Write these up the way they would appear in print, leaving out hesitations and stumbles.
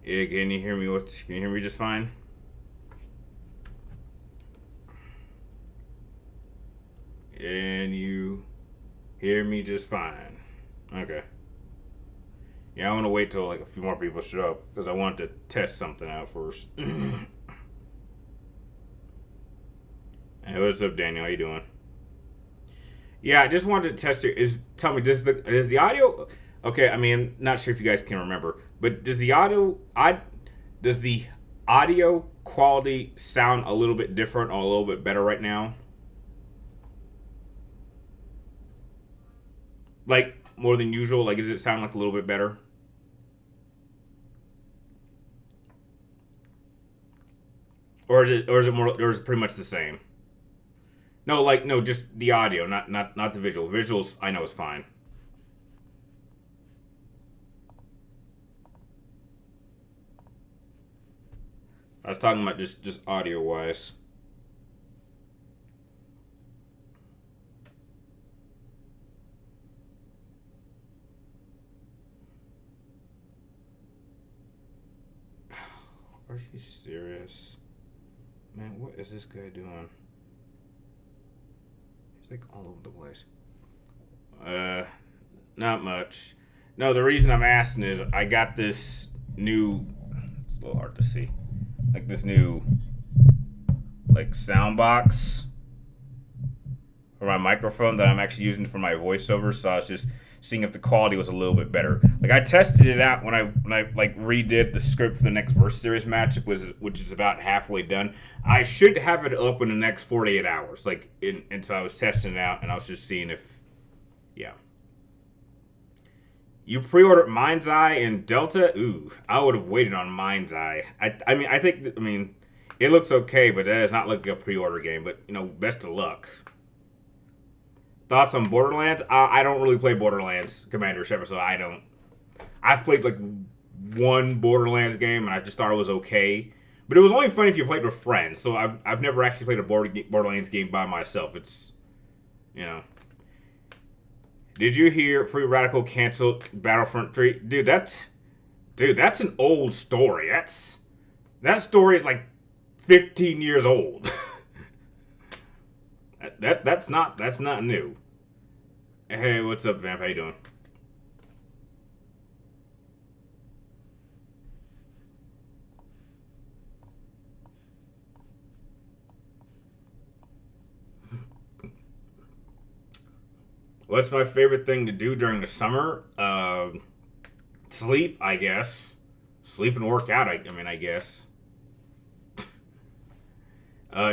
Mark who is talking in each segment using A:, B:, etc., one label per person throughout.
A: Yeah, can you hear me? Can you hear me just fine? And you hear me just fine. Okay. Yeah, I want to wait till like a few more people show up because I want to test something out first. Hey, what's up, Daniel? How you doing? Yeah, I just wanted to test it. Tell me, does the audio? Okay, I mean, not sure if you guys can remember, but does the audio quality sound a little bit different or a little bit better right now? Like more than usual? Like, does it sound like a little bit better? Or is it pretty much the same? No, like no, just the audio, not the visual. Visuals I know is fine. I was talking about just audio wise. Are you serious, man? What is this guy doing? He's like all over the place. Uh, Not much. No, the reason I'm asking is I got this new. It's a little hard to see. Like this new like sound box for my microphone that I'm actually using for my voiceover. So I was just seeing if the quality was a little bit better. Like I tested it out when I like redid the script for the next verse series match, which is about halfway done. I should have it up in the next 48 hours. And so I was testing it out and I was just seeing if yeah. You pre-ordered Mind's Eye and Delta? Ooh, I would have waited on Mind's Eye. I mean, it looks okay, but that does not look like a pre-order game. But best of luck. Thoughts on Borderlands? I don't really play Borderlands, Commander Shepard, so I don't. I've played like one Borderlands game, and I just thought it was okay. But it was only fun if you played with friends. So I've never actually played a Borderlands game by myself. It's you know. Did you hear Free Radical canceled Battlefront 3? That's an old story. That story is like 15 years old. That's not new. Hey, what's up, Vamp? How you doing? What's my favorite thing to do during the summer? Sleep, I guess. Sleep and work out. I guess.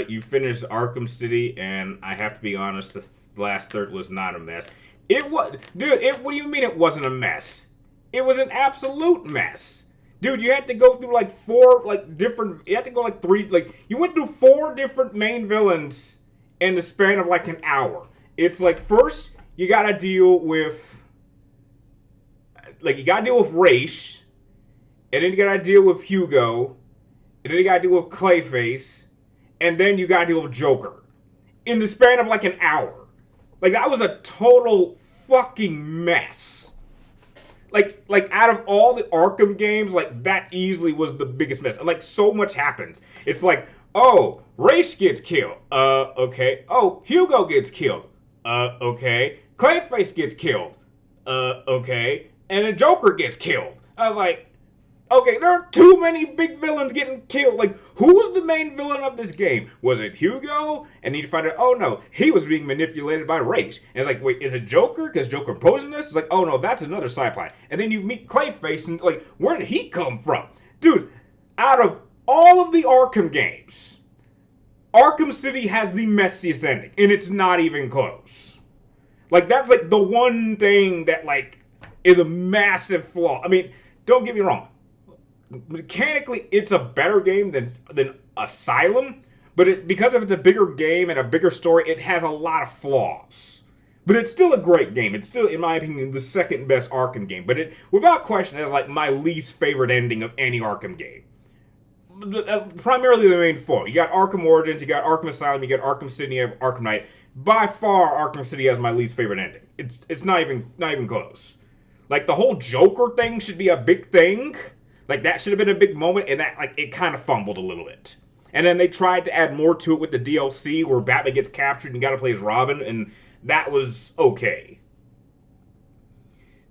A: You finished Arkham City, and I have to be honest, the last third was not a mess. It was, dude. What do you mean it wasn't a mess? It was an absolute mess, dude. You had to go through like four, like different. You had to go like three, like you went through four different main villains in the span of like an hour. It's like first you gotta deal with, Raish, and then you gotta deal with Hugo, and then you gotta deal with Clayface, and then you gotta deal with Joker in the span of like an hour. Like that was a total fucking mess. Like out of all the Arkham games, like that easily was the biggest mess. Like so much happens. It's like, oh, Race gets killed. Okay. Oh, Hugo gets killed. Okay. Clayface gets killed. Okay. And then Joker gets killed. I was like, okay, there are too many big villains getting killed. Like, who was the main villain of this game? Was it Hugo? And you find out, oh no, he was being manipulated by Rage. And it's like, wait, is it Joker? Because Joker imposing this? It's like, oh no, that's another side plot. And then you meet Clayface, and like, where did he come from? Dude, out of all of the Arkham games, Arkham City has the messiest ending, and it's not even close. Like, that's like the one thing that, like, is a massive flaw. I mean, don't get me wrong, mechanically it's a better game than Asylum, but because of it's a bigger game and a bigger story, it has a lot of flaws. But it's still a great game. It's still, in my opinion, the second best Arkham game. But it, without question, has like my least favorite ending of any Arkham game. Primarily the main four. You got Arkham Origins, you got Arkham Asylum, you got Arkham City, you have Arkham Knight. By far, Arkham City has my least favorite ending. It's not even close. Like the whole Joker thing should be a big thing, Like that should have been a big moment, and that like it kind of fumbled a little bit. And then they tried to add more to it with the DLC where Batman gets captured and got to play as Robin, and that was okay.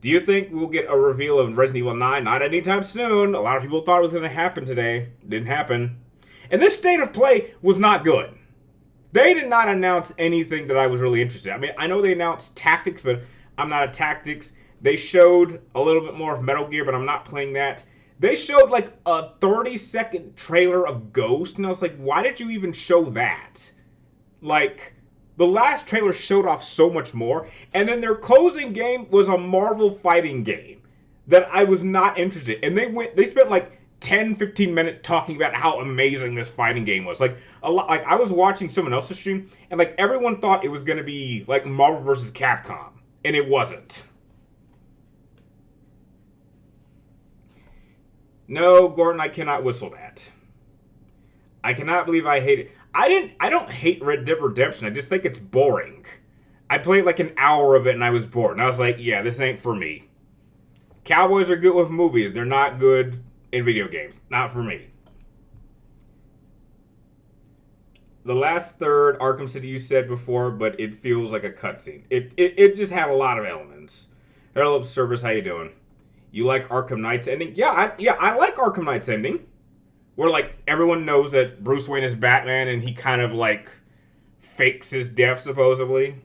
A: Do you think we'll get a reveal of Resident Evil 9? Not anytime soon. A lot of people thought it was going to happen today. It didn't happen. And this state of play was not good. They did not announce anything that I was really interested in. I mean, I know they announced tactics, but I'm not a tactics. They showed a little bit more of Metal Gear, but I'm not playing that. They showed like a 30-second trailer of Ghost, and I was like, why did you even show that? Like, the last trailer showed off so much more, and then their closing game was a Marvel fighting game that I was not interested in. And they spent like 10, 15 minutes talking about how amazing this fighting game was. Like, a lot, like I was watching someone else's stream, and like everyone thought it was going to be like Marvel vs. Capcom, and it wasn't. No, Gordon, I cannot whistle that. I cannot believe I hate it. I don't hate Red Dead Redemption. I just think it's boring. I played like an hour of it and I was bored. And I was like, yeah, this ain't for me. Cowboys are good with movies. They're not good in video games. Not for me. The last third, Arkham City, you said before, but it feels like a cutscene. It just had a lot of elements. Hello, Service, how you doing? You like Arkham Knight's ending? Yeah, I like Arkham Knight's ending. Where, like, everyone knows that Bruce Wayne is Batman and he kind of, like, fakes his death, supposedly.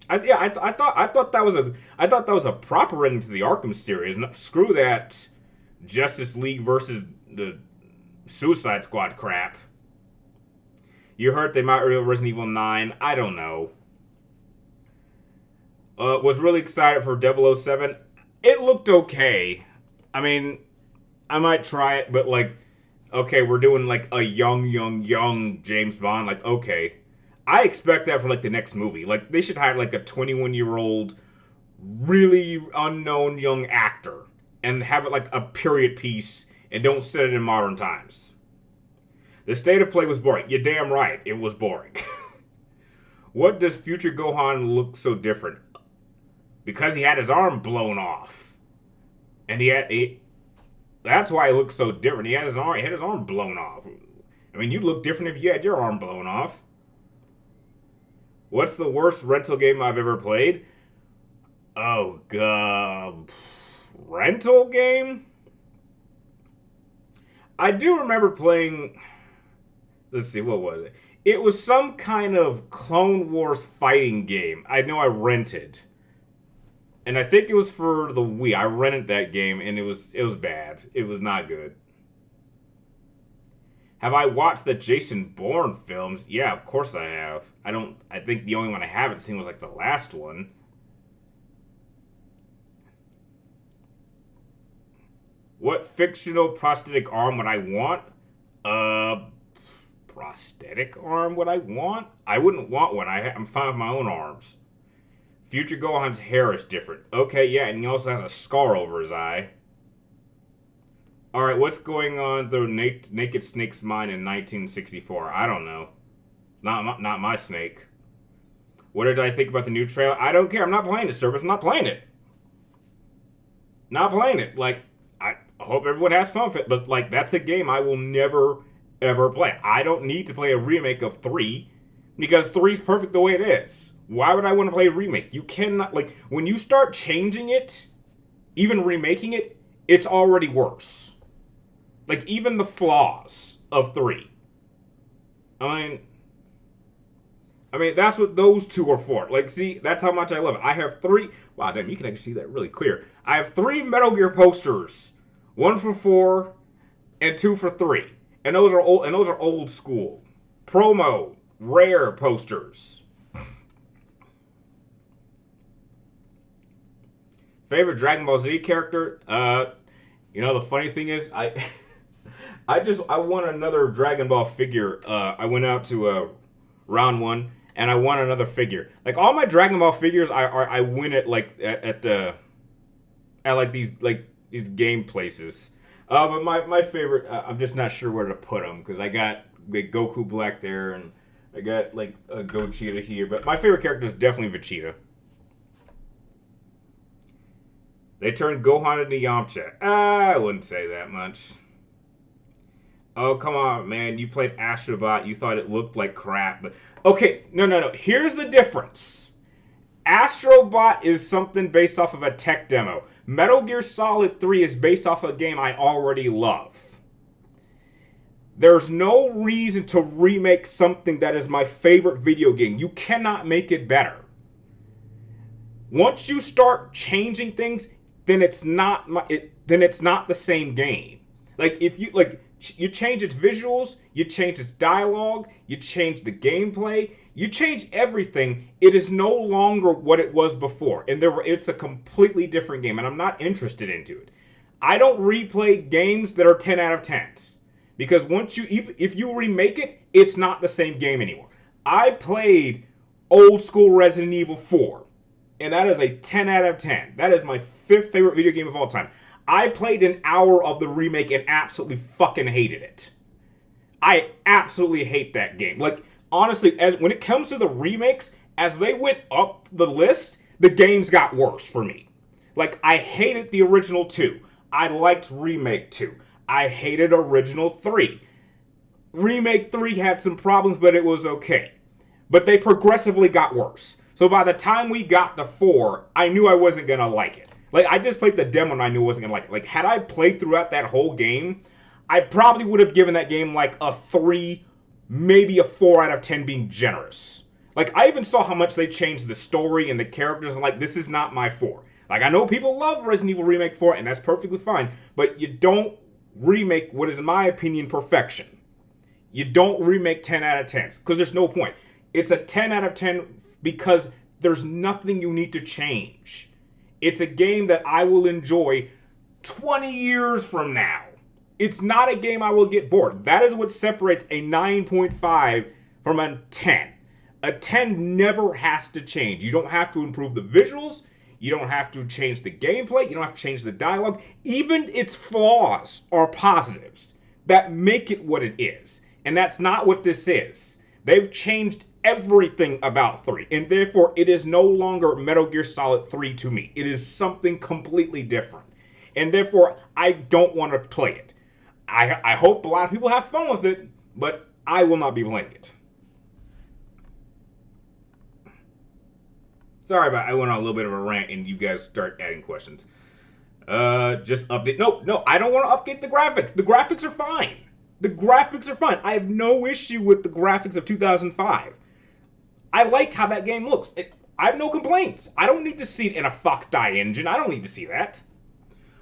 A: I thought that was a proper ending to the Arkham series. Screw that Justice League versus the Suicide Squad crap. You heard they might reveal Resident Evil 9. I don't know. Was really excited for 007. It looked okay. I mean, I might try it, but like, okay, we're doing like a young James Bond. Like, okay. I expect that for like the next movie. Like, they should hire like a 21-year-old, really unknown young actor and have it like a period piece and don't set it in modern times. The state of play was boring. You're damn right, it was boring. What does future Gohan look so different? Because he had his arm blown off. And that's why he looks so different. He had his arm blown off. I mean, you'd look different if you had your arm blown off. What's the worst rental game I've ever played? Oh, God. Rental game? I do remember playing... Let's see, what was it? It was some kind of Clone Wars fighting game. I know I rented. And I think it was for the Wii. I rented that game, and it was bad. It was not good. Have I watched the Jason Bourne films? Yeah, of course I have. I think the only one I haven't seen was like the last one. What fictional prosthetic arm would I want? Prosthetic arm would I want? I wouldn't want one. I'm fine with my own arms. Future Gohan's hair is different. Okay, yeah, and he also has a scar over his eye. Alright, what's going on through Naked Snake's mind in 1964? I don't know. Not my snake. What did I think about the new trailer? I don't care. I'm not playing the service. I'm not playing it. Not playing it. Like, I hope everyone has fun with it, but, like, that's a game I will never, ever play. I don't need to play a remake of 3, because 3 is perfect the way it is. Why would I want to play a remake? You cannot, like, when you start changing it, even remaking it, it's already worse. Like, even the flaws of 3. I mean, that's what those two are for. Like, see, that's how much I love it. I have 3... Wow, damn, you can actually see that really clear. I have 3 Metal Gear posters. 1 for 4, and 2 for 3. And those are old school. Promo, rare posters. Favorite Dragon Ball Z character? You know, the funny thing is, I won another Dragon Ball figure. I went out to round 1, and I won another figure. Like, all my Dragon Ball figures, I win it like at these game places. But my favorite, I'm just not sure where to put them, because I got the Goku Black there, and I got like a Gogeta here. But my favorite character is definitely Vegeta. They turned Gohan into Yamcha. I wouldn't say that much. Oh, come on, man. You played Astrobot. You thought it looked like crap. But okay, no. Here's the difference. Astrobot is something based off of a tech demo. Metal Gear Solid 3 is based off of a game I already love. There's no reason to remake something that is my favorite video game. You cannot make it better. Once you start changing things, then it's not the same game. Like if you change its visuals, you change its dialogue, you change the gameplay, you change everything. It is no longer what it was before, and it's a completely different game, and I'm not interested into it. I don't replay games that are 10 out of 10s because if you remake it, it's not the same game anymore. I played old school Resident Evil 4, and that is a 10 out of 10. That is my 5th favorite video game of all time. I played an hour of the remake and absolutely fucking hated it. I absolutely hate that game. Like, honestly, when it comes to the remakes, as they went up the list, the games got worse for me. Like, I hated the original 2. I liked Remake 2. I hated original 3. Remake 3 had some problems, but it was okay. But they progressively got worse. So by the time we got to 4, I knew I wasn't going to like it. Like, I just played the demo and I knew I wasn't going to like it. Like, had I played throughout that whole game, I probably would have given that game like a 3, maybe a 4 out of 10 being generous. Like, I even saw how much they changed the story and the characters, and like, this is not my 4. Like, I know people love Resident Evil Remake 4, and that's perfectly fine, but you don't remake what is, in my opinion, perfection. You don't remake 10 out of 10s, because there's no point. It's a 10 out of 10 because there's nothing you need to change. It's a game that I will enjoy 20 years from now. It's not a game I will get bored. That is what separates a 9.5 from a 10. A 10 never has to change. You don't have to improve the visuals. You don't have to change the gameplay. You don't have to change the dialogue. Even its flaws are positives that make it what it is. And that's not what this is. They've changed everything about 3, and therefore it is no longer Metal Gear Solid 3 to me. It is something completely different, and therefore I don't want to play it. I hope a lot of people have fun with it, but I will not be playing it. Sorry about I went on a little bit of a rant and you guys start adding questions. Just update. No, I don't want to update the graphics. The graphics are fine. The graphics are fine. I have no issue with the graphics of 2005. I like how that game looks. I have no complaints. I don't need to see it in a Fox Die engine. I don't need to see that.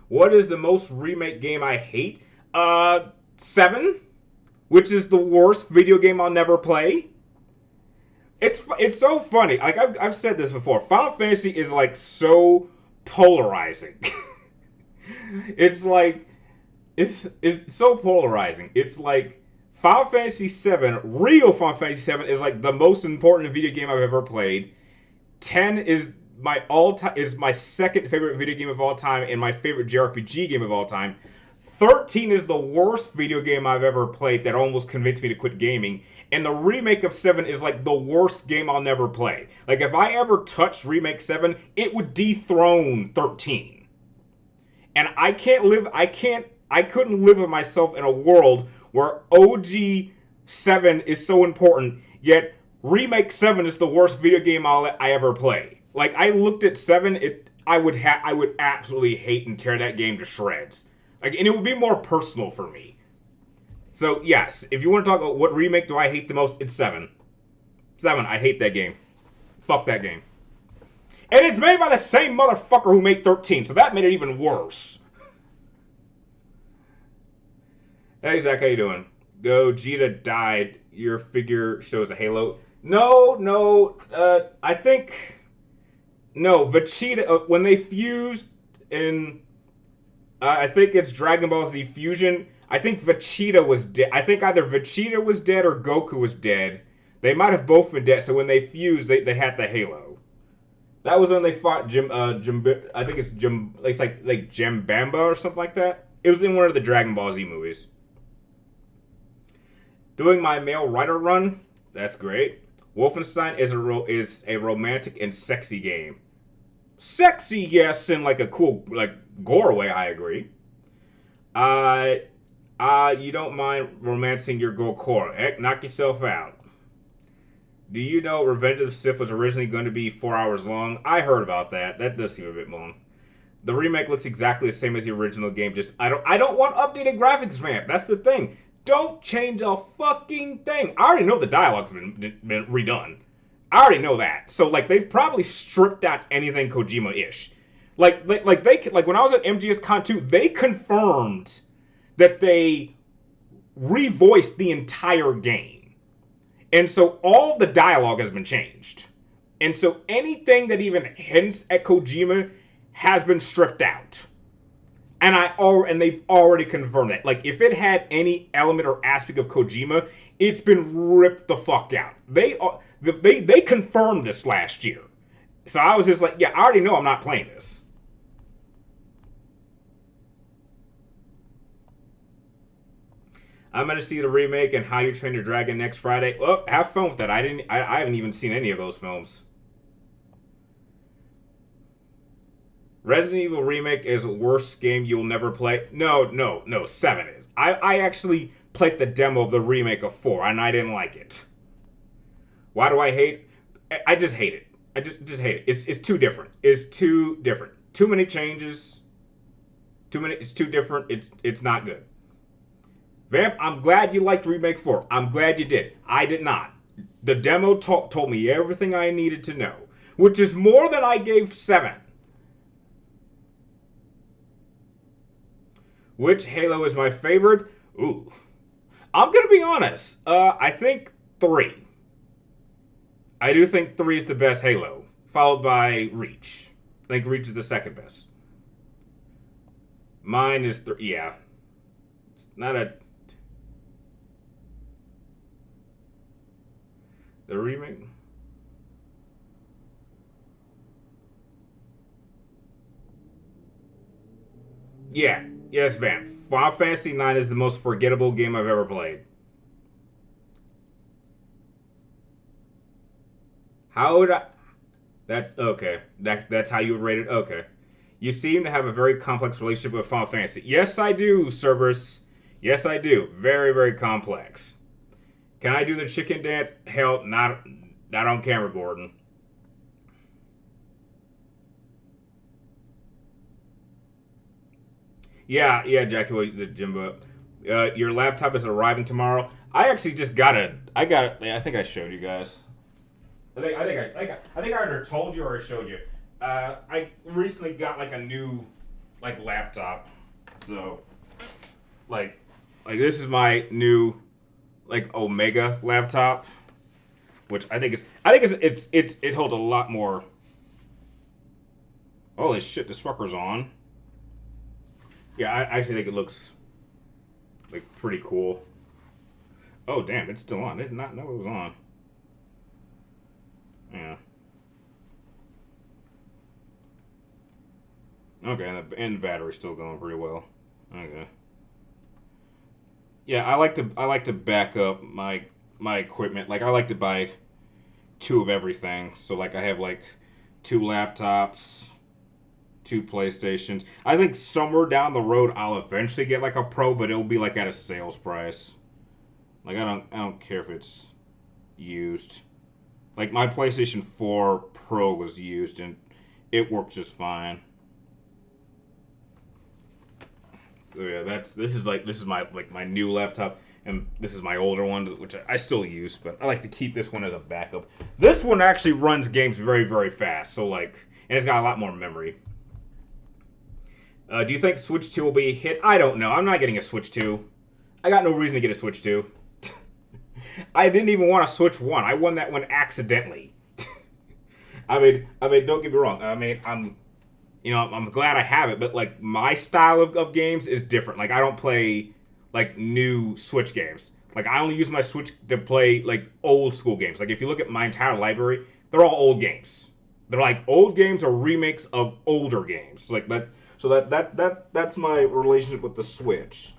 A: What is the most remake game I hate? 7, which is the worst video game I'll never play. It's so funny. Like I've said this before. Final Fantasy is like so polarizing. It's like it's so polarizing. It's like Final Fantasy VII, real Final Fantasy VII, is like the most important video game I've ever played. 10 is my second favorite video game of all time and my favorite JRPG game of all time. 13 is the worst video game I've ever played that almost convinced me to quit gaming. And the remake of 7 is like the worst game I'll never play. Like if I ever touched Remake 7, it would dethrone 13. And I couldn't live with myself in a world where OG 7 is so important, yet Remake 7 is the worst video game I ever play. Like I looked at 7, I would absolutely hate and tear that game to shreds. Like, and it would be more personal for me. So yes, if you want to talk about what remake do I hate the most, it's 7. 7, I hate that game. Fuck that game. And it's made by the same motherfucker who made 13, so that made it even worse. Hey Zach, how you doing? Gogeta died. Your figure shows a halo. No, I think... No, Vegeta, when they fused in... I think it's Dragon Ball Z Fusion. I think Vegeta was dead. I think either Vegeta was dead or Goku was dead. They might have both been dead, so when they fused, they had the halo. That was when they fought I think it's like Jambamba or something like that. It was in one of the Dragon Ball Z movies. Doing my male writer run, that's great. Wolfenstein is a romantic and sexy game. Sexy, yes, in like a cool, like gore way. I agree. Uh, you don't mind romancing your girl Cora. Heck, knock yourself out. Do you know Revenge of the Sith was originally going to be 4 hours long? I heard about that. That does seem a bit long. The remake looks exactly the same as the original game. Just I don't want updated graphics, Vamp. That's the thing. Don't change a fucking thing. I already know the dialogue's been redone. I already know that. So like they've probably stripped out anything Kojima-ish. Like when I was at MGS Con 2, they confirmed that they revoiced the entire game. And so all the dialogue has been changed. And so anything that even hints at Kojima has been stripped out. And they've already confirmed that. Like if it had any element or aspect of Kojima, it's been ripped the fuck out. They confirmed this last year. So I was just like, yeah, I already know I'm not playing this. I'm gonna see the remake and How You Train Your Dragon next Friday. Oh, have fun with that. I haven't even seen any of those films. Resident Evil Remake is the worst game you'll never play. No. 7 is. I actually played the demo of the remake of 4, and I didn't like it. Why do I hate? I just hate it. I just hate it. It's too different. It's too different. Too many changes. Too many. It's too different. It's not good. Vamp, I'm glad you liked Remake 4. I'm glad you did. I did not. The demo told me everything I needed to know, which is more than I gave 7. Which Halo is my favorite? Ooh. I'm going to be honest. I think 3. I do think 3 is the best Halo, followed by Reach. I think Reach is the second best. Mine is 3. Yeah. It's not a... The remake? Yeah. Yes, Vamp. Final Fantasy IX is the most forgettable game I've ever played. How would I... That's okay. That's how you would rate it? Okay. You seem to have a very complex relationship with Final Fantasy. Yes, I do, Cerberus. Yes, I do. Very, very complex. Can I do the chicken dance? Hell, not on camera, Gordon. Yeah, Jackie, the Jimbo. Your laptop is arriving tomorrow. I actually just got it. I think I showed you guys. I think I either told you or I showed you. I recently got like a new like laptop, so like this is my new like Omega laptop, which it holds a lot more. Holy shit, this fucker's on. Yeah, I actually think it looks like pretty cool. Oh damn, it's still on. I did not know it was on. Yeah. Okay, and the battery's still going pretty well. Okay. Yeah, I like to back up my equipment. Like I like to buy 2 of everything. So like I have like 2 laptops, 2 PlayStations. I think somewhere down the road I'll eventually get like a Pro, but it'll be like at a sales price. Like I don't care if it's used. Like my PlayStation 4 Pro was used and it worked just fine. So yeah, this is my new laptop, and this is my older one, which I still use, but I like to keep this one as a backup. This one actually runs games very, very fast, so like, and it's got a lot more memory. Do you think Switch 2 will be a hit? I don't know. I'm not getting a Switch 2. I got no reason to get a Switch 2. I didn't even want a Switch 1. I won that one accidentally. I mean, don't get me wrong. I mean, I'm glad I have it, but like my style of games is different. Like I don't play like new Switch games. Like I only use my Switch to play like old school games. Like if you look at my entire library, they're all old games. They're like old games or remakes of older games. Like that. So that's my relationship with the Switch.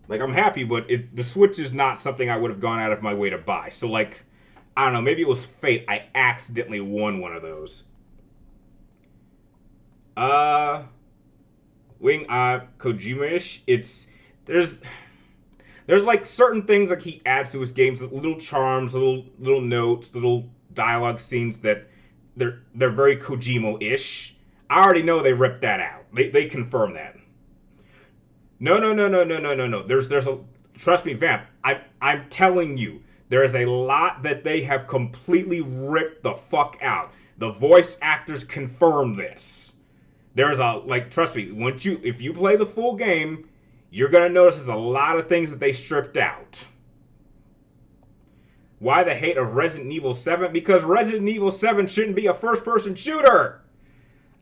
A: Like I'm happy, but the Switch is not something I would have gone out of my way to buy. So like, I don't know. Maybe it was fate. I accidentally won one of those. Uh, Wing Kojima-ish. There's there's like certain things like he adds to his games, little charms, little notes, little dialogue scenes that they're very Kojima-ish. I already know they ripped that out. They confirm that. No. There's a trust me, Vamp. I'm telling you, there is a lot that they have completely ripped the fuck out. The voice actors confirm this. There's a like, trust me, if you play the full game, you're gonna notice there's a lot of things that they stripped out. Why the hate of Resident Evil 7? Because Resident Evil 7 shouldn't be a first-person shooter.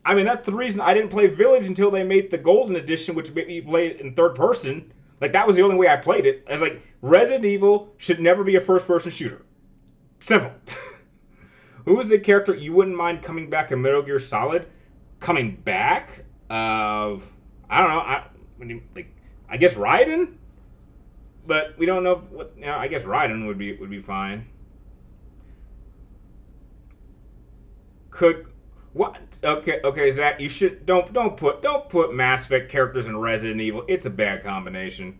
A: I mean, that's the reason I didn't play Village until they made the Golden Edition, which made me play it in third person. Like, that was the only way I played it. I was like, Resident Evil should never be a first-person shooter. Simple. Who is the character you wouldn't mind coming back in Metal Gear Solid? Coming back? I don't know. I guess Raiden? But we don't know I guess Raiden would be fine. What? Okay, Zach. You should don't put Mass Effect characters in Resident Evil. It's a bad combination.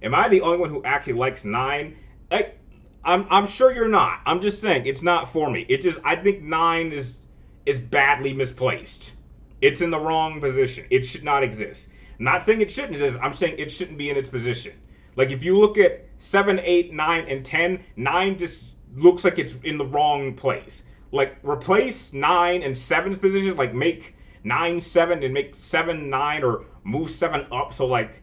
A: Am I the only one who actually likes 9? I'm sure you're not. I'm just saying it's not for me. I think 9 is badly misplaced. It's in the wrong position. It should not exist. I'm not saying it shouldn't exist. I'm saying it shouldn't be in its position. Like if you look at 7, 8, 9, and 10, 9 just looks like it's in the wrong place. Like, replace 9 and 7's position. Like, make 9 7 and make 7 9, or move 7 up. So, like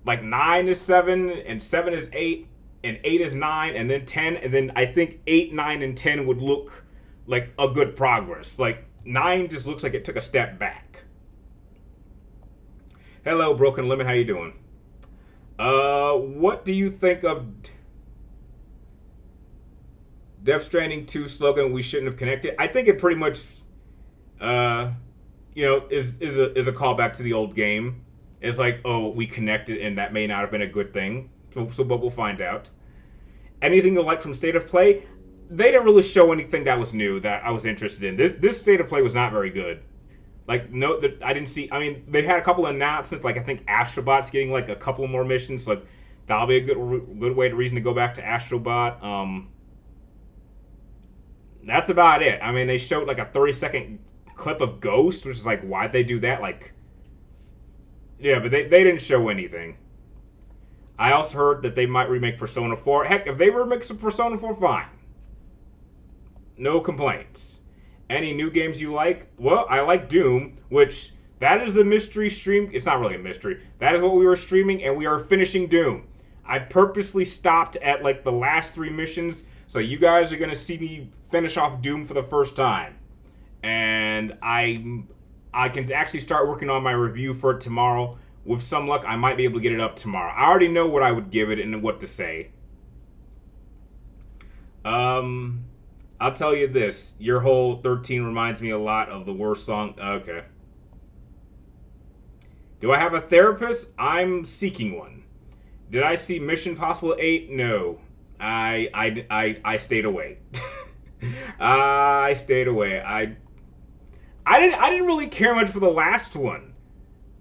A: 9 is 7, and 7 is 8, and 8 is 9, and then 10. And then I think 8, 9, and 10 would look like a good progress. Like, 9 just looks like it took a step back. Hello, Broken Lemon. How you doing? What do you think of Death Stranding 2 slogan, "We shouldn't have connected"? I think it pretty much, is a callback to the old game. It's like, oh, we connected, and that may not have been a good thing. But we'll find out. Anything you like from State of Play? They didn't really show anything that was new that I was interested in. This State of Play was not very good. Like, no, that I didn't see. I mean, they had a couple of announcements. Like, I think Astrobot's getting like a couple more missions. Like, that'll be a good reason to go back to Astrobot. That's about it. I mean, they showed like a 30-second clip of Ghost, which is like, why'd they do that? Like, yeah, but they didn't show anything. I also heard that they might remake Persona 4. Heck, if they remake some Persona 4, fine. No complaints. Any new games you like? Well, I like Doom, which that is the mystery stream. It's not really a mystery. That is what we were streaming, and we are finishing Doom. I purposely stopped at like the last 3 missions, so you guys are going to see me finish off Doom for the first time. And I can actually start working on my review for it tomorrow. With some luck, I might be able to get it up tomorrow. I already know what I would give it and what to say. I'll tell you this. Your whole 13 reminds me a lot of the worst song. Okay. Do I have a therapist? I'm seeking one. Did I see Mission Possible 8? No. I stayed away. I stayed away. I didn't really care much for the last one.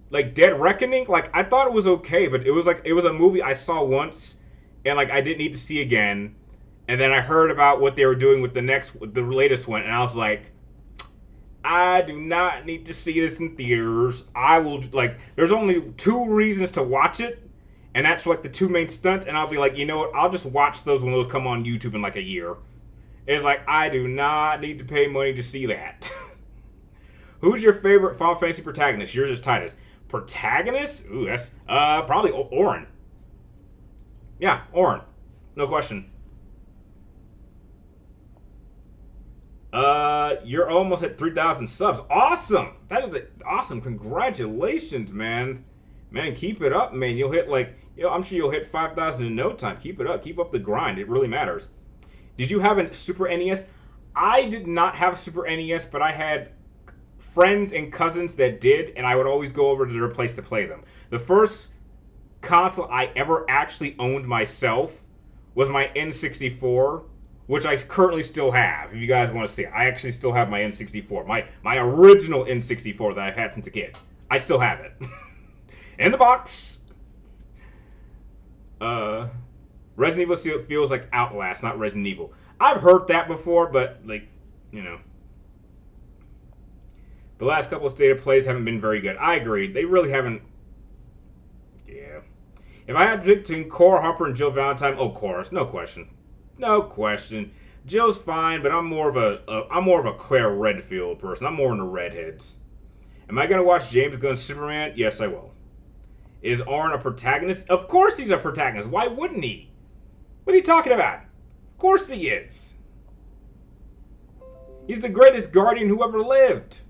A: Like Dead Reckoning, like I thought it was okay, but it was a movie I saw once and like I didn't need to see again. And then I heard about what they were doing with the latest one, and I was like, I do not need to see this in theaters. There's only 2 reasons to watch it, and that's like the 2 main stunts, and I'll be like, you know what, I'll just watch those when those come on YouTube in like a year. It's like, I do not need to pay money to see that. Who's your favorite Final Fantasy protagonist? Yours is Titus. Protagonist? Ooh, that's probably Auron. Yeah, Auron. No question. You're almost at 3,000 subs. Awesome! That is awesome. Congratulations, man. Man, keep it up, man. You'll hit I'm sure you'll hit 5,000 in no time. Keep it up. Keep up the grind. It really matters. Did you have a Super NES? I did not have a Super NES, but I had friends and cousins that did, and I would always go over to their place to play them. The first console I ever actually owned myself was my N64, which I currently still have. If you guys want to see it, I actually still have my N64, my original N64 that I've had since a kid. I still have it in the box. Resident Evil feels like Outlast, not Resident Evil. I've heard that before, but like, you know, the last couple of state of plays haven't been very good. I agree. They really haven't. Yeah. If I had to pick between Cora Harper and Jill Valentine, oh, Cora, no question. No question. Jill's fine, but I'm more of a Claire Redfield person. I'm more into redheads. Am I gonna watch James Gunn's Superman? Yes, I will. Is Orin a protagonist? Of course he's a protagonist. Why wouldn't he? What are you talking about? Of course he is. He's the greatest Guardian who ever lived.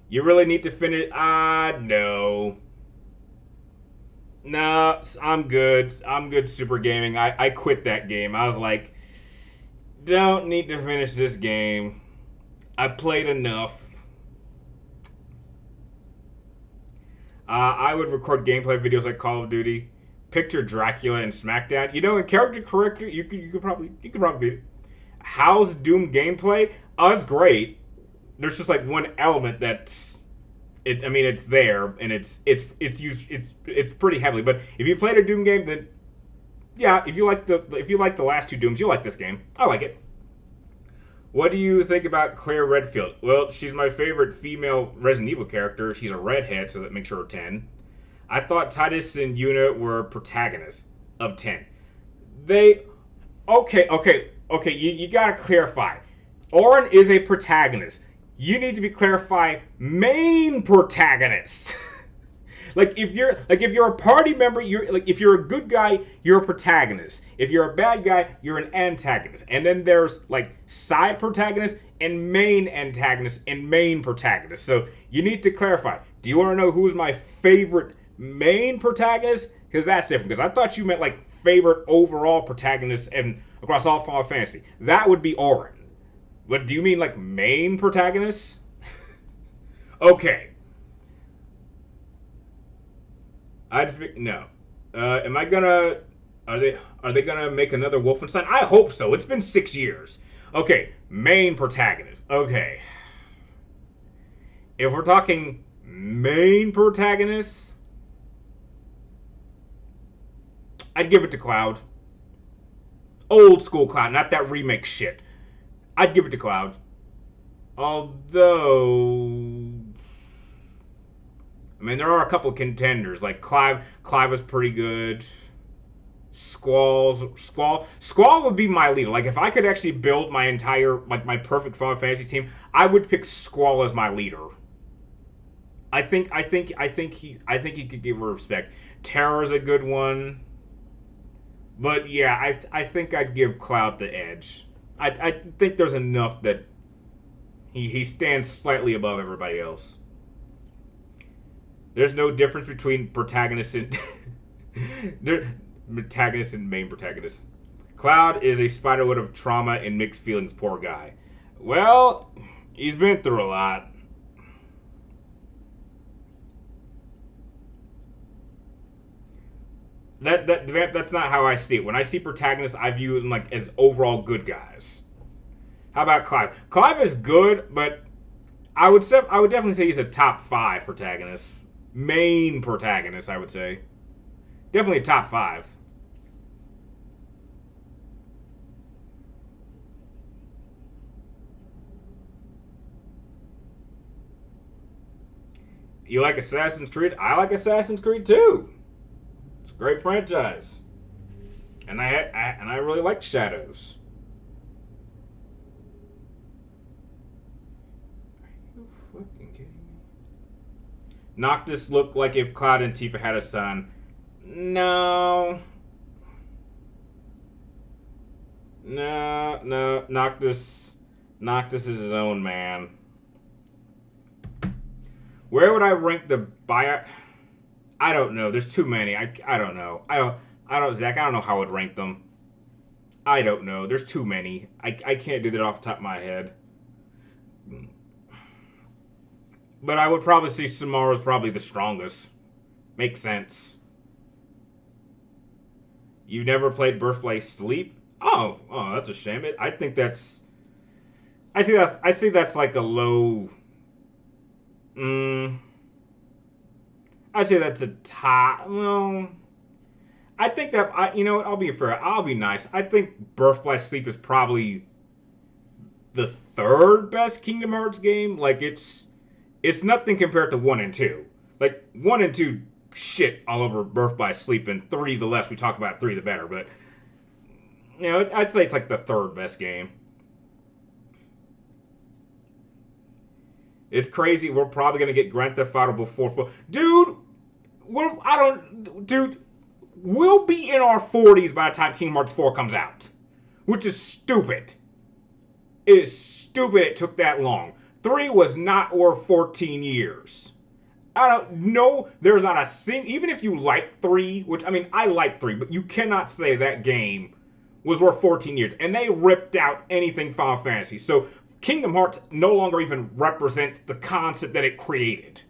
A: You really need to finish? No. No, I'm good. I'm good Super Gaming. I quit that game. I was like, don't need to finish this game. I played enough. I would record gameplay videos like Call of Duty. Picture Dracula and SmackDown. You know, in character corrector, you could probably beat it. How's Doom gameplay? Oh, it's great. There's just like one element that's it. I mean, it's there and it's used. It's pretty heavily. But if you played a Doom game, then yeah, if you like the last two Dooms, you'll like this game. I like it. What do you think about Claire Redfield? Well, she's my favorite female Resident Evil character. She's a redhead, so that makes her a 10. I thought Titus and Yuna were protagonists of 10. Okay, you gotta clarify. Orin is a protagonist. You need to be clarified main protagonist. if you're a party member, if you're a good guy, you're a protagonist. If you're a bad guy, you're an antagonist. And then there's like side protagonists and main antagonists and main protagonists. So you need to clarify. Do you want to know who's my favorite main protagonist? Because that's different. Because I thought you meant like favorite overall protagonist and across all Final Fantasy. That would be Orin. But do you mean like main protagonist? Okay. No. Am I gonna? Are they gonna make another Wolfenstein? I hope so. It's been 6 years. Okay, main protagonist. Okay. If we're talking main protagonists, I'd give it to Cloud. Old school Cloud, not that remake shit. I'd give it to Cloud. Although, I mean, there are a couple of contenders. Like Clive is pretty good. Squall would be my leader. Like if I could actually build my entire, like my perfect Final Fantasy team, I would pick Squall as my leader. I think he could give her respect. Terra's a good one. But yeah, I think I'd give Cloud the edge. I think there's enough that he stands slightly above everybody else. There's no difference between protagonist and protagonist and main protagonist. Cloud is a spiderweb of trauma and mixed feelings, poor guy. Well, he's been through a lot. That's not how I see it. When I see protagonists, I view them like as overall good guys. How about Clive? Clive is good, but I would definitely say he's a top 5 protagonist. Main protagonist, I would say. Definitely a top 5. You like Assassin's Creed? I like Assassin's Creed too. It's a great franchise. And I really like Shadows. Are you fucking kidding me? Noctis looked like if Cloud and Tifa had a son. No. Noctis is his own man. Where would I rank the buyout? I don't know. There's too many. I don't know. Zach, I don't know how I would rank them. I don't know. There's too many. I can't do that off the top of my head. But I would probably say Samara's probably the strongest. Makes sense. You've never played Birthplace Sleep? Oh, that's a shame. I think that's. I see that's like a low. Mm, I say that's a top. Well, I think that you know what? I'll be fair. I'll be nice. I think Birth by Sleep is probably the third best Kingdom Hearts game. Like it's nothing compared to 1 and 2. Like 1 and 2, shit all over Birth by Sleep, and 3 the less we talk about 3 the better. But you know, I'd say it's like the third best game. It's crazy. We're probably gonna get Grand Theft Auto before dude. Dude. We'll be in our 40s by the time Kingdom Hearts 4 comes out, which is stupid. It is stupid it took that long. 3 was not worth 14 years. I don't know. There's not a single. Even if you like 3, which I mean, I like 3, but you cannot say that game was worth 14 years. And they ripped out anything Final Fantasy. So Kingdom Hearts no longer even represents the concept that it created.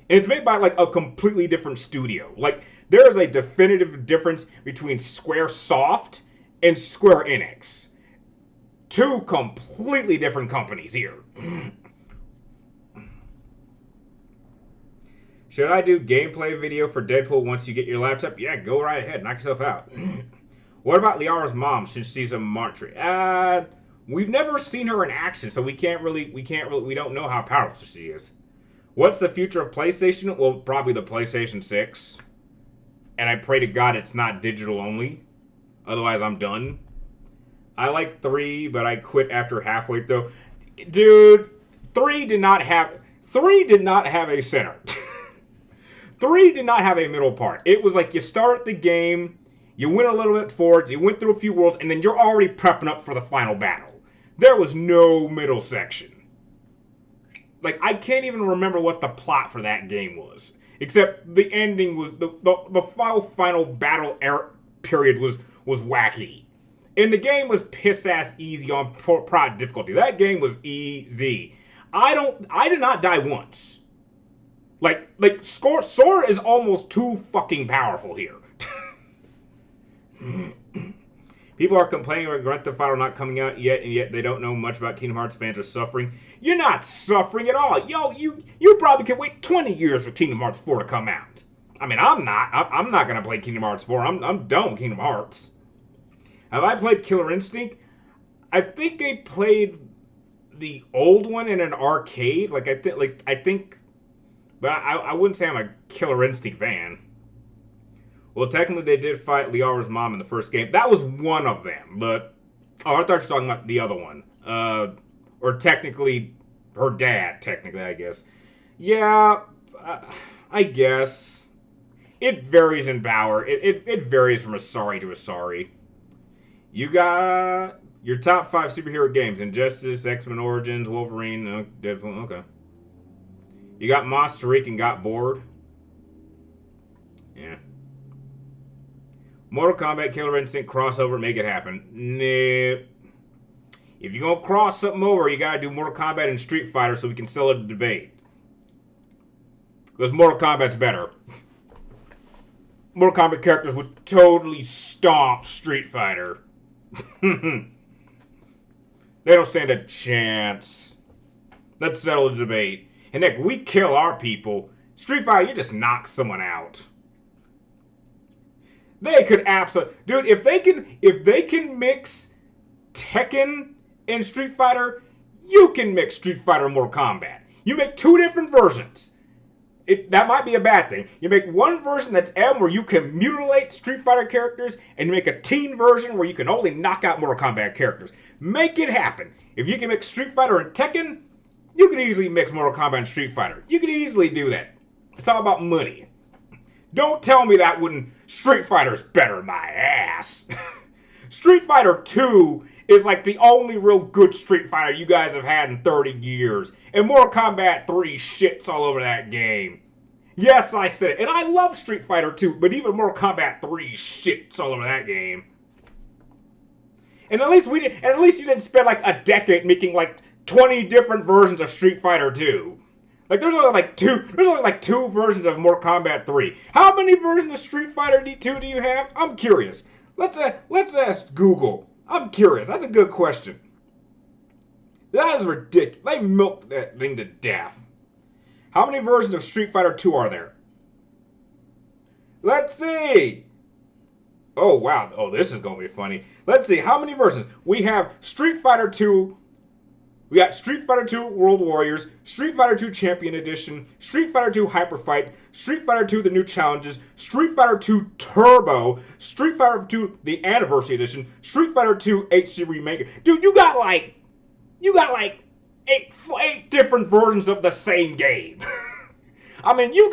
A: And it's made by like a completely different studio. Like there is a definitive difference between Squaresoft and Square Enix. Two completely different companies here. Should I do gameplay video for Deadpool once you get your laptop? Yeah, go right ahead. Knock yourself out. What about Liara's mom since she's a martyr? We've never seen her in action, so we don't know how powerful she is. What's the future of PlayStation? Well, probably the PlayStation 6. And I pray to God it's not digital only. Otherwise, I'm done. I like 3, but I quit after halfway though. Dude, 3 did not have a center. 3 did not have a middle part. It was like you start the game, you went a little bit forward, you went through a few worlds, and then you're already prepping up for the final battle. There was no middle section. Like, I can't even remember what the plot for that game was. Except the ending was, the final battle period was wacky. And the game was piss-ass easy on prod difficulty. That game was easy. I did not die once. Like Sora is almost too fucking powerful here. People are complaining about Grand Theft Auto not coming out yet, and yet they don't know much about Kingdom Hearts. Fans are suffering. You're not suffering at all. Yo, you probably can wait 20 years for Kingdom Hearts 4 to come out. I mean, I'm not gonna play Kingdom Hearts 4. I'm done with Kingdom Hearts. Have I played Killer Instinct? I think I played the old one in an arcade. I think, but I wouldn't say I'm a Killer Instinct fan. Well, technically, they did fight Liara's mom in the first game. That was one of them, but... Oh, I thought you were talking about the other one. Or technically, her dad, I guess. Yeah, I guess. It varies in power. It varies from a sorry to a sorry. You got your top 5 superhero games. Injustice, X-Men Origins, Wolverine, Deadpool, okay. You got Monster Inc. and got bored. Yeah. Mortal Kombat, Killer Instinct, crossover, make it happen. Nope. If you're gonna cross something over, you gotta do Mortal Kombat and Street Fighter so we can sell it a debate. Because Mortal Kombat's better. Mortal Kombat characters would totally stomp Street Fighter. They don't stand a chance. Let's settle the debate. And heck, we kill our people. Street Fighter, you just knock someone out. They could absolutely, dude. If they can mix Tekken and Street Fighter, you can mix Street Fighter and Mortal Kombat. You make 2 different versions. That might be a bad thing. You make one version that's M where you can mutilate Street Fighter characters, and you make a teen version where you can only knock out Mortal Kombat characters. Make it happen. If you can mix Street Fighter and Tekken, you can easily mix Mortal Kombat and Street Fighter. You can easily do that. It's all about money. Don't tell me that when Street Fighter's better than my ass. Street Fighter 2 is like the only real good Street Fighter you guys have had in 30 years. And Mortal Kombat 3 shits all over that game. Yes, I said it. And I love Street Fighter 2, but even Mortal Kombat 3 shits all over that game. And at least you didn't spend like a decade making like 20 different versions of Street Fighter 2. Like there's only like two versions of Mortal Kombat 3. How many versions of Street Fighter 2 do you have? I'm curious. Let's ask Google. I'm curious. That's a good question. That is ridiculous. They milked that thing to death. How many versions of Street Fighter 2 are there? Let's see. Oh, wow. Oh, this is going to be funny. Let's see. How many versions? We have Street Fighter 2. We got Street Fighter 2 World Warriors, Street Fighter 2 Champion Edition, Street Fighter 2 Hyper Fight, Street Fighter 2 The New Challenges, Street Fighter 2 Turbo, Street Fighter 2 The Anniversary Edition, Street Fighter 2 HD Remake. Dude, you got like eight different versions of the same game. I mean, you've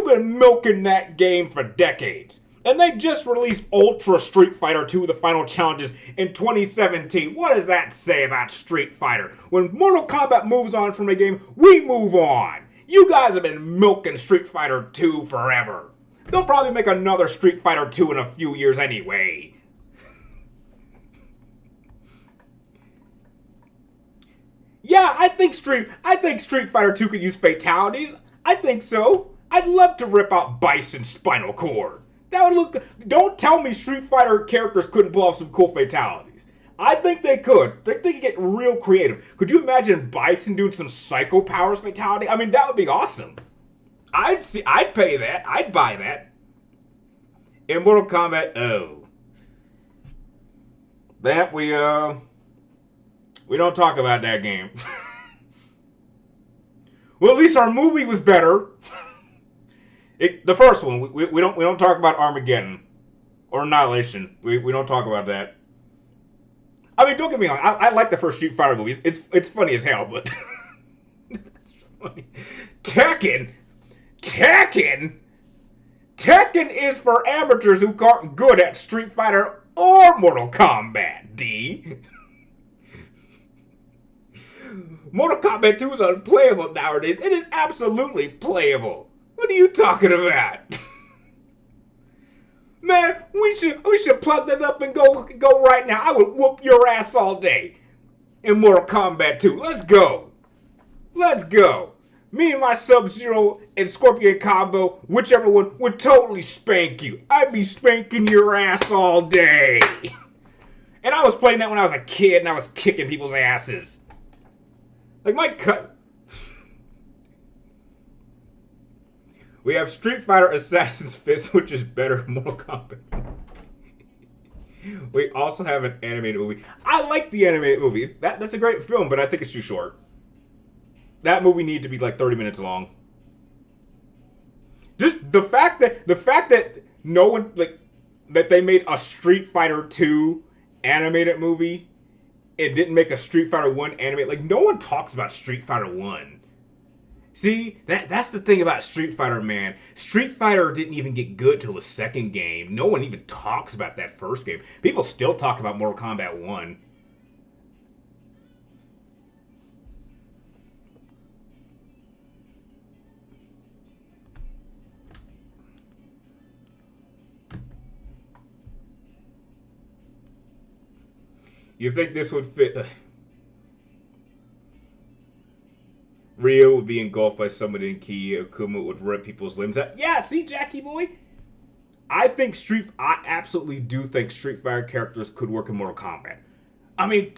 A: been milking that game for decades. And they just released Ultra Street Fighter 2, the final challenges, in 2017. What does that say about Street Fighter? When Mortal Kombat moves on from a game, we move on. You guys have been milking Street Fighter 2 forever. They'll probably make another Street Fighter 2 in a few years anyway. Yeah, I think Street Fighter 2 could use fatalities. I think so. I'd love to rip out Bison's spinal cord. That would look. Don't tell me Street Fighter characters couldn't pull off some cool fatalities. I think they could. They could get real creative. Could you imagine Bison doing some Psycho Powers fatality? I mean, that would be awesome. I'd pay that. I'd buy that. In Mortal Kombat, that we don't talk about that game. Well, at least our movie was better. The first one, we don't talk about Armageddon or Annihilation. We don't talk about that. I mean, don't get me wrong. I like the first Street Fighter movies. It's funny as hell, but it's funny. Tekken is for amateurs who aren't good at Street Fighter or Mortal Kombat. D. Mortal Kombat 2 is unplayable nowadays. It is absolutely playable. What are you talking about? Man, we should plug that up and go right now. I would whoop your ass all day in Mortal Kombat 2. Let's go. Let's go. Me and my Sub-Zero and Scorpion combo, whichever one, would totally spank you. I'd be spanking your ass all day. And I was playing that when I was a kid and I was kicking people's asses. Like my cut. We have Street Fighter Assassin's Fist, which is better than Mortal Kombat. We also have an animated movie. I like the animated movie. That's a great film, but I think it's too short. That movie needed to be like 30 minutes long. Just the fact that no one that they made a Street Fighter 2 animated movie and didn't make a Street Fighter 1 animated. No one talks about Street Fighter 1. See, that's the thing about Street Fighter, man. Street Fighter didn't even get good till the second game. No one even talks about that first game. People still talk about Mortal Kombat 1. You think this would fit? Ryo would be engulfed by somebody in Ki. Akuma would rip people's limbs out. Yeah, see, Jackie boy? I absolutely do think Street Fighter characters could work in Mortal Kombat. I mean,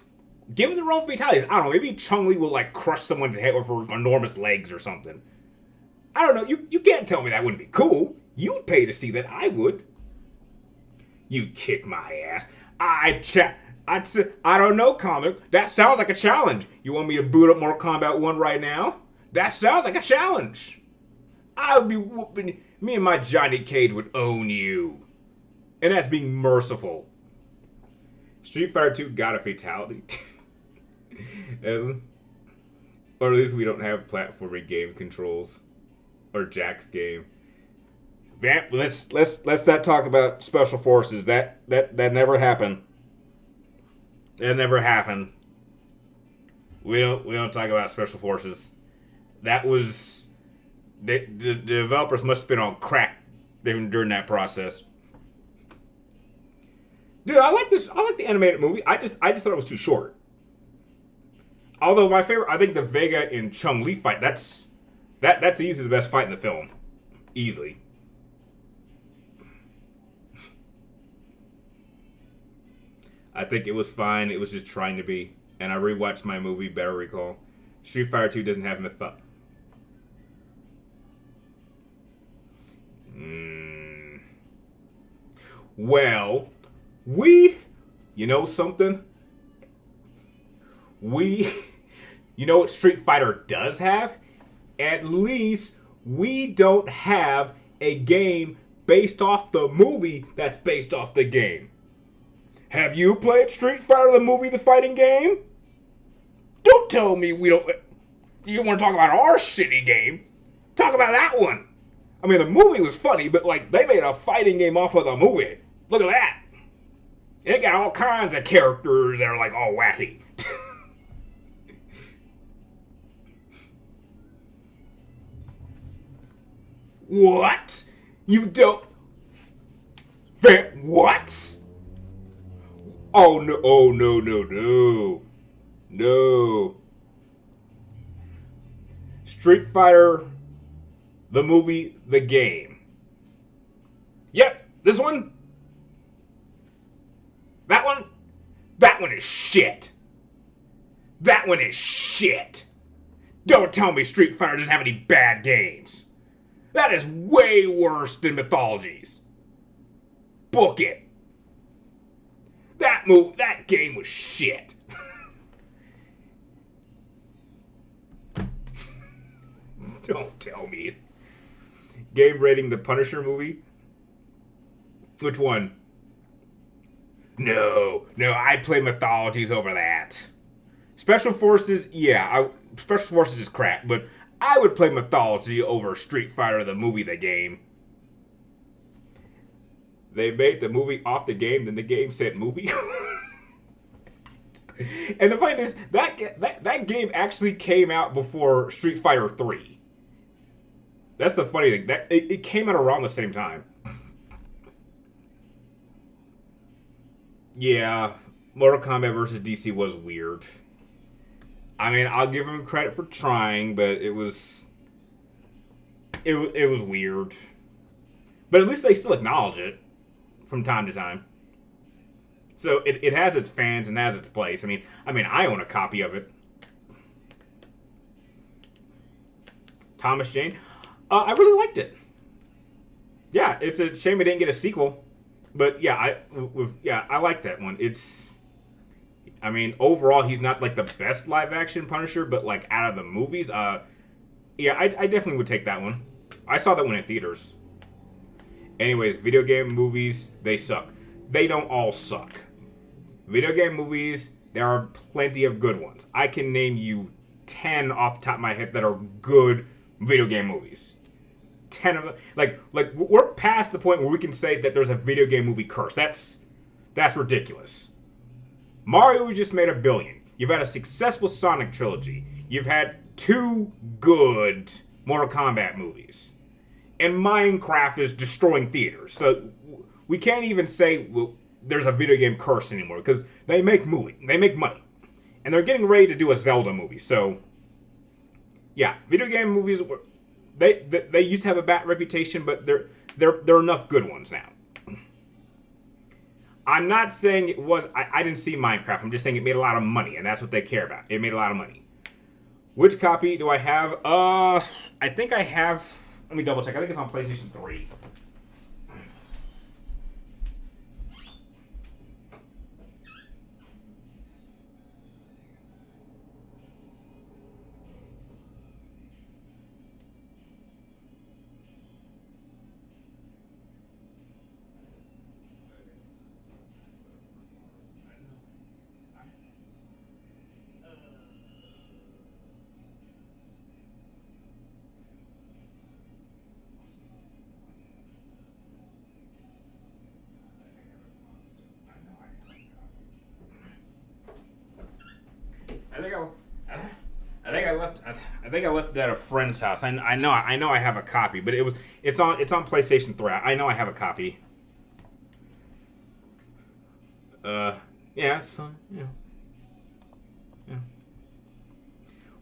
A: given the wrong fatalities, I don't know, maybe Chun-Li will crush someone's head with her enormous legs or something. I don't know, you can't tell me that wouldn't be cool. You'd pay to see that, I would. You kick my ass. I don't know, comic. That sounds like a challenge. You want me to boot up Mortal Kombat 1 right now? That sounds like a challenge. I would be whooping. Me and my Johnny Cage would own you. And that's being merciful. Street Fighter 2 got a fatality. Or at least we don't have platforming game controls. Or Jack's game. Man, let's not talk about Special Forces. That never happened. That never happened. We don't talk about Special Forces. That was the developers must have been on crack during that process. Dude, I like this. I like the animated movie. I just thought it was too short. Although my favorite, I think the Vega and Chun-Li fight. That's easily the best fight in the film, easily. I think it was fine. It was just trying to be. And I rewatched my movie, Better Recall. Street Fighter 2 doesn't have myth. Well, you know something? You know what Street Fighter does have? At least we don't have a game based off the movie that's based off the game. Have you played Street Fighter the movie, the fighting game? Don't tell me we don't... You want to talk about our shitty game? Talk about that one. I mean, the movie was funny, but like they made a fighting game off of the movie. Look at that. It got all kinds of characters that are like all wacky. What? You don't... What? Oh no, oh no, no, no. No. Street Fighter, the movie, the game. Yep, this one. That one. That one is shit. That one is shit. Don't tell me Street Fighter doesn't have any bad games. That is way worse than Mythologies. Book it. That game was shit. Don't tell me. Game rating, the Punisher movie? Which one? No, I'd play Mythologies over that. Special Forces, yeah, Special Forces is crap, but I would play Mythology over Street Fighter, the movie, the game. They made the movie off the game, then the game said movie. And the point is, that game actually came out before Street Fighter 3. That's the funny thing. That it came out around the same time. Yeah, Mortal Kombat vs. DC was weird. I mean, I'll give him credit for trying, but it was weird. But at least they still acknowledge it from time to time. So it has its fans and has its place. I mean, I own a copy of it. Thomas Jane. I really liked it. Yeah, it's a shame it didn't get a sequel. But yeah, I like that one. I mean, overall, he's not like the best live action Punisher, but like out of the movies, yeah, I definitely would take that one. I saw that one in theaters. Anyways, video game movies, they suck. They don't all suck. Video game movies, there are plenty of good ones. I can name you 10 off the top of my head that are good video game movies. 10 of them. Like we're past the point where we can say that there's a video game movie curse. That's ridiculous. Mario just made $1 billion. You've had a successful Sonic trilogy. You've had 2 good Mortal Kombat movies. And Minecraft is destroying theaters. So we can't even say there's a video game curse anymore because they make money. And they're getting ready to do a Zelda movie. So yeah, video game movies they used to have a bad reputation, but there are enough good ones now. I'm not saying it was... I didn't see Minecraft. I'm just saying it made a lot of money, and that's what they care about. It made a lot of money. Which copy do I have? I think I have... Let me double check. I think it's on PlayStation 3. I think I left it at a friend's house. I know I have a copy, but it's on PlayStation 3. I know I have a copy. Yeah, it's fun. Yeah.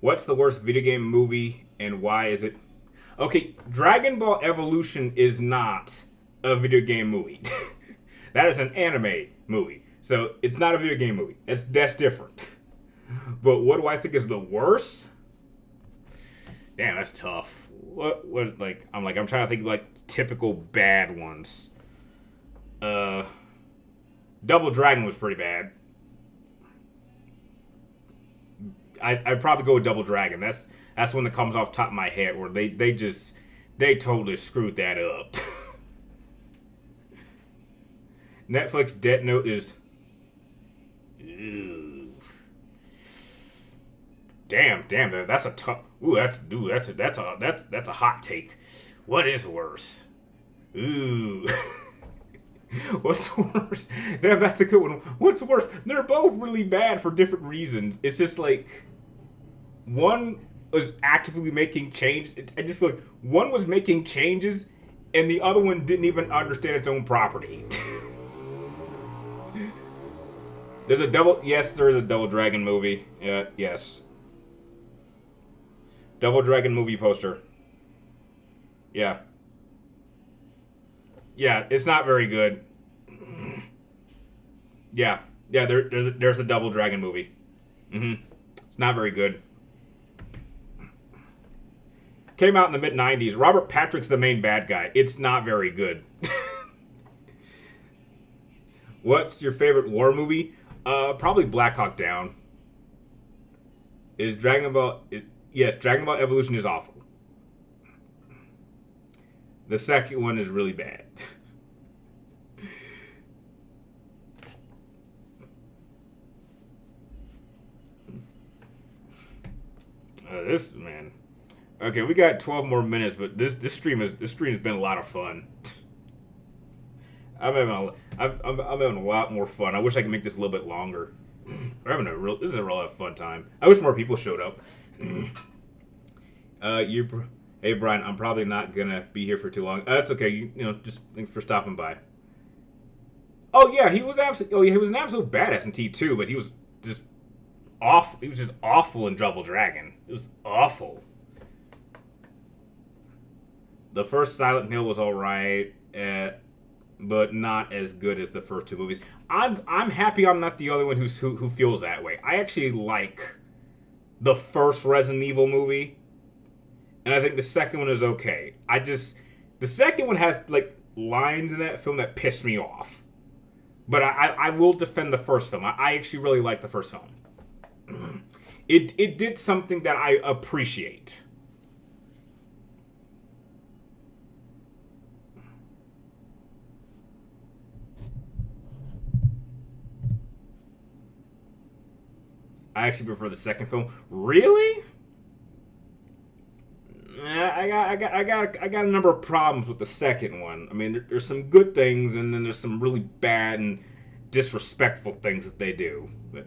A: What's the worst video game movie and why is it? Okay, Dragon Ball Evolution is not a video game movie. That is an anime movie. So it's not a video game movie. That's different. But what do I think is the worst? Damn, that's tough. What was like? I'm trying to think of like typical bad ones. Double Dragon was pretty bad. I'd probably go with Double Dragon. That's one that comes off the top of my head where they totally screwed that up. Netflix Death Note is. Ew. Damn, that's a tough. That's a hot take. What is worse? Ooh. What's worse? Damn, that's a good one. What's worse? They're both really bad for different reasons. It's just like one was actively making changes. I just feel like one was making changes, and the other one didn't even understand its own property. There's a double. Yes, there is a Double Dragon movie. Yes. Double Dragon movie poster. Yeah. Yeah, it's not very good. Yeah. There's a Double Dragon movie. It's not very good. Came out in the mid-90s. Robert Patrick's the main bad guy. It's not very good. What's your favorite war movie? Probably Black Hawk Down. Is Dragon Ball... Yes, Dragon Ball Evolution is awful. The second one is really bad. This man. Okay, we got 12 more minutes, but this stream has been a lot of fun. I'm having a lot more fun. I wish I could make this a little bit longer. This is a real fun time. I wish more people showed up. Hey Brian, I'm probably not gonna be here for too long. That's okay. You know, just thanks for stopping by. Oh yeah, he was he was an absolute badass in T2, but he was just awful. He was just awful in Double Dragon. It was awful. The first Silent Hill was alright, but not as good as the first two movies. I'm happy I'm not the only one who feels that way. I actually like the first Resident Evil movie, and I think the second one is okay. The second one has like lines in that film that piss me off, but I will defend the first film. I actually really like the first film. It did something that I appreciate. I actually prefer the second film. Really? I got a number of problems with the second one. I mean, there's some good things, and then there's some really bad and disrespectful things that they do. But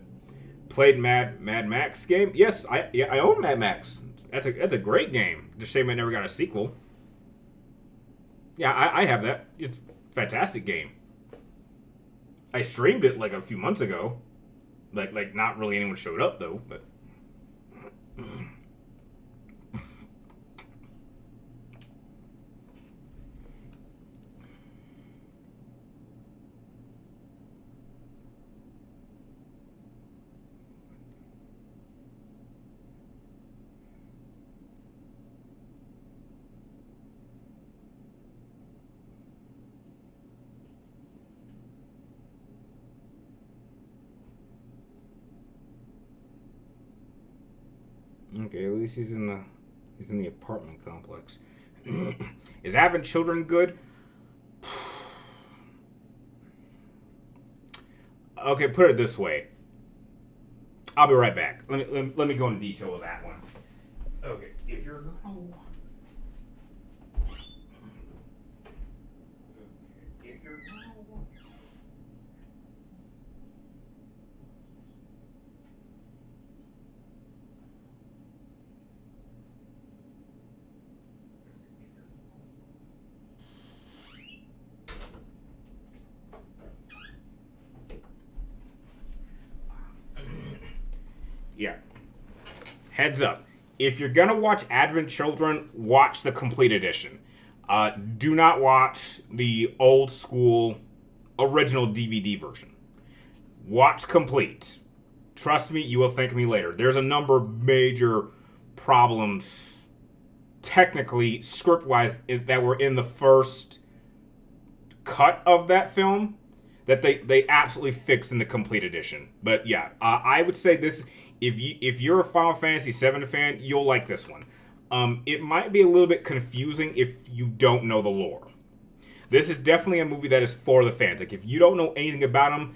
A: played Mad Max game? Yes, I own Mad Max. That's a great game. Just shame I never got a sequel. Yeah, I have that. It's a fantastic game. I streamed it like a few months ago. Like not really anyone showed up though, but okay, at least he's in the apartment complex. Is having children good? Okay, put it this way. I'll be right back. Let me go into detail with that one. Okay, if you're gonna yeah. Heads up. If you're gonna watch Advent Children, watch the complete edition. Do not watch the old school original DVD version. Watch complete. Trust me, you will thank me later. There's a number of major problems, technically, script wise, that were in the first cut of that film that they absolutely fixed in the complete edition. But yeah, I would say this: if you're a Final Fantasy VII fan, you'll like this one. It might be a little bit confusing if you don't know the lore. This is definitely a movie that is for the fans. Like if you don't know anything about them,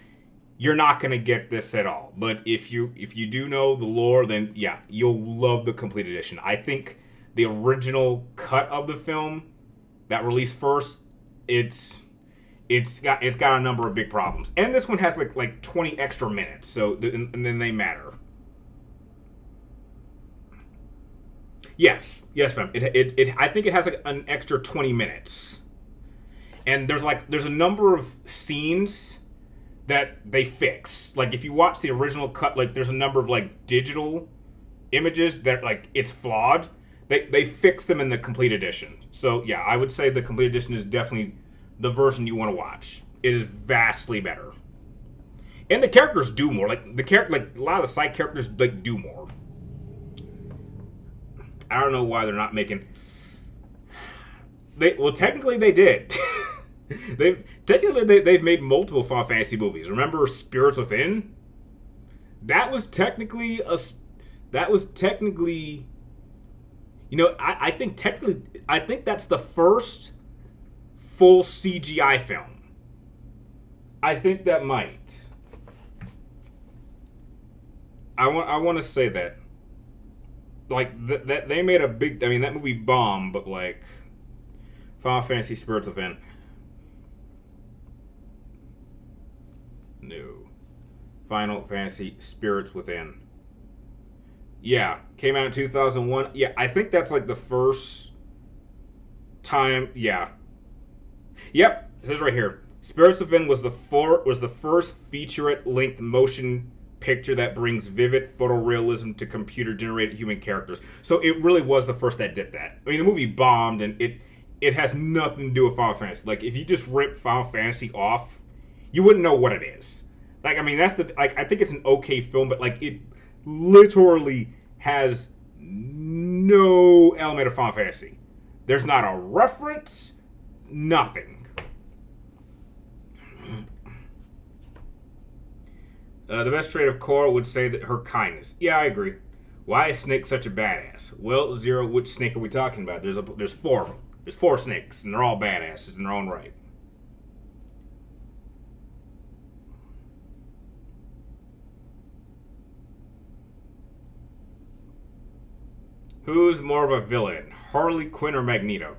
A: you're not gonna get this at all. But if you do know the lore, then yeah, you'll love the complete edition. I think the original cut of the film that released first, it's got a number of big problems, and this one has like 20 extra minutes, so and then they matter. Yes, fam. It I think it has like an extra 20 minutes, and there's a number of scenes that they fix. Like if you watch the original cut, like there's a number of like digital images that like it's flawed. They fix them in the complete edition. So yeah, I would say the complete edition is definitely the version you want to watch. It is vastly better, and the characters do more. Like the character, like a lot of the side characters, like do more. I don't know why they're not making. Technically they did. They've made multiple Final Fantasy movies. Remember Spirits Within? That was technically I think that's the first full CGI film. I think that might. I want to say that. Like that they made a big. I mean that movie bombed, but like Final Fantasy Spirits Within. No. Final Fantasy Spirits Within. Yeah, came out in 2001. Yeah, I think that's like the first time. Yeah. Yep, it says right here. Spirits Within was the first featurette-length motion picture that brings vivid photorealism to computer-generated human characters. So it really was the first that did that. I mean, the movie bombed, and it has nothing to do with Final Fantasy. Like, if you just rip Final Fantasy off, you wouldn't know what it is. Like, I mean, that's the like. I think it's an okay film, but like, it literally has no element of Final Fantasy. There's not a reference, nothing. The best trait of Cora would say that her kindness. Yeah, I agree. Why is Snake such a badass? Well, Zero, which Snake are we talking about? There's four of them. There's four snakes, and they're all badasses in their own right. Who's more of a villain, Harley Quinn or Magneto?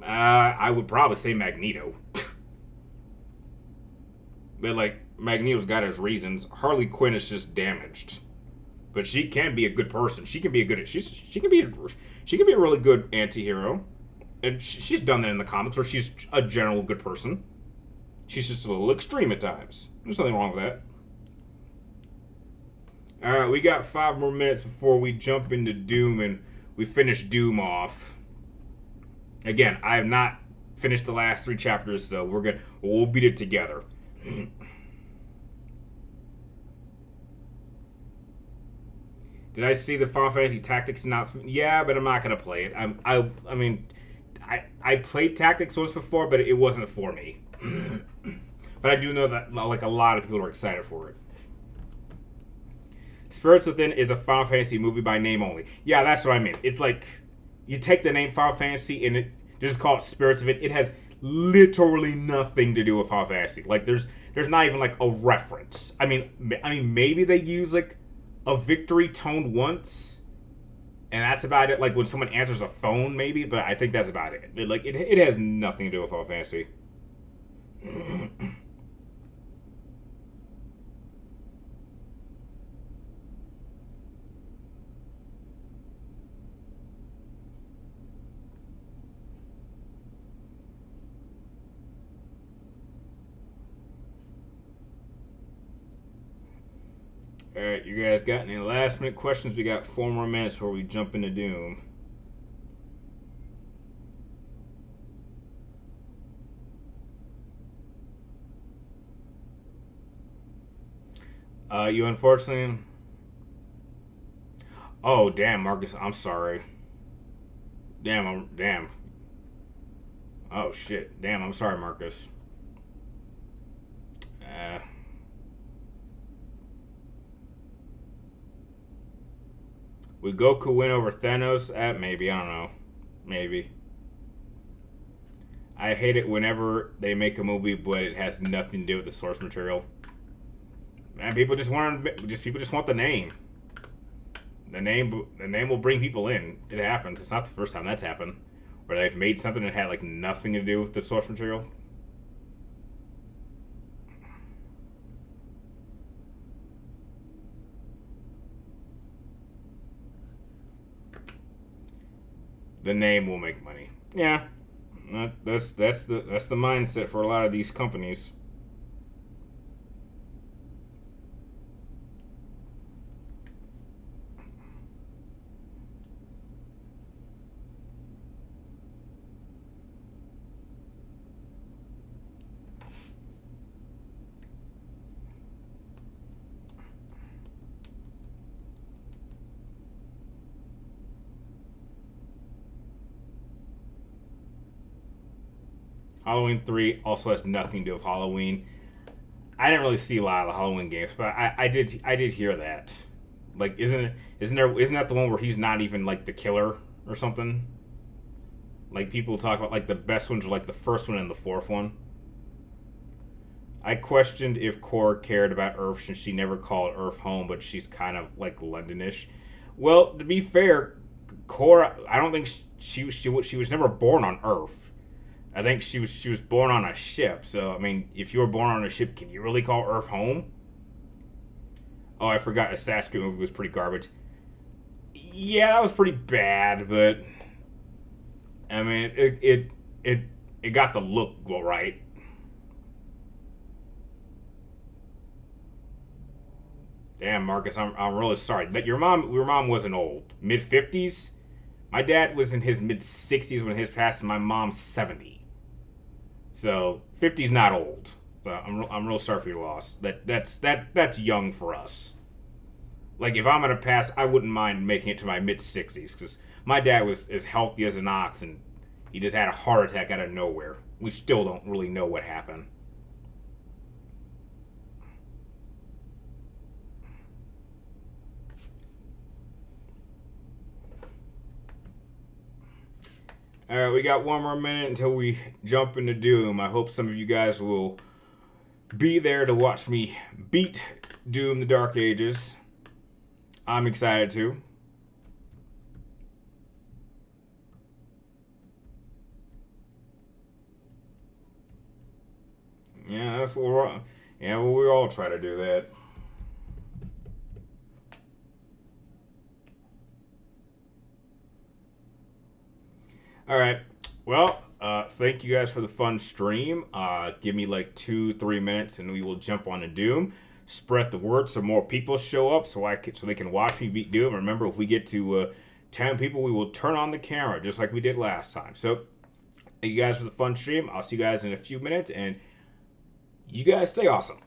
A: I would probably say Magneto. But like Magneto's got his reasons. Harley Quinn is just damaged, but she can be a good person. She can be a good. She can be a really good anti-hero, and she's done that in the comics, where she's a general good person. She's just a little extreme at times. There's nothing wrong with that. All right, we got 5 more minutes before we jump into Doom and we finish Doom off. Again, I have not finished the last 3 chapters, so we'll beat it together. Did I see the Final Fantasy Tactics announcement? Yeah, but I'm not gonna play it. I mean, I played Tactics once before, but it wasn't for me. But I do know that like a lot of people are excited for it. Spirits Within is a Final Fantasy movie by name only. Yeah, that's what I mean. It's like you take the name Final Fantasy and it just call it Spirits Within. It has literally nothing to do with Final Fantasy. Like there's not even like a reference. I mean maybe they use like a victory tone once, and that's about it. Like when someone answers a phone, maybe, but I think that's about it. It has nothing to do with Final Fantasy. Alright, you guys got any last minute questions? We got 4 more minutes before we jump into Doom. You unfortunately. Oh, damn, Marcus. I'm sorry. Damn. Oh shit. Damn, I'm sorry, Marcus. Uh, would Goku win over Thanos? Maybe. I don't know. Maybe. I hate it whenever they make a movie, but it has nothing to do with the source material. And people just want the name. The name will bring people in. It happens. It's not the first time that's happened, where they've made something that had like nothing to do with the source material. The name will make money. Yeah, that's the mindset for a lot of these companies. Halloween 3 also has nothing to do with Halloween. I didn't really see a lot of the Halloween games, but I did hear that. Like, isn't that the one where he's not even like the killer or something? Like, people talk about like the best ones are like the first one and the fourth one. I questioned if Core cared about Earth since she never called Earth home, but she's kind of like Londonish. Well, to be fair, Core, I don't think she was never born on Earth. I think she was born on a ship. So I mean, if you were born on a ship, can you really call Earth home? Oh, I forgot. The Sasuke movie was pretty garbage. Yeah, that was pretty bad, but I mean, it got the look right. Damn, Marcus, I'm really sorry. That your mom wasn't old. Mid 50s. My dad was in his mid 60s when his passed, and my mom's 70. So 50's not old. So I'm real sorry for your loss. That's young for us. Like, if I'm gonna pass, I wouldn't mind making it to my mid 60s because my dad was as healthy as an ox, and he just had a heart attack out of nowhere. We still don't really know what happened. All right, we got one more minute until we jump into Doom. I hope some of you guys will be there to watch me beat Doom: The Dark Ages. I'm excited to. Yeah, that's what we're. Yeah, well, we all try to do that. All right. Well, thank you guys for the fun stream. Give me like 2-3 minutes, and we will jump on to Doom. Spread the word so more people show up, so they can watch me beat Doom. Remember, if we get to 10 people, we will turn on the camera just like we did last time. So, thank you guys for the fun stream. I'll see you guys in a few minutes, and you guys stay awesome.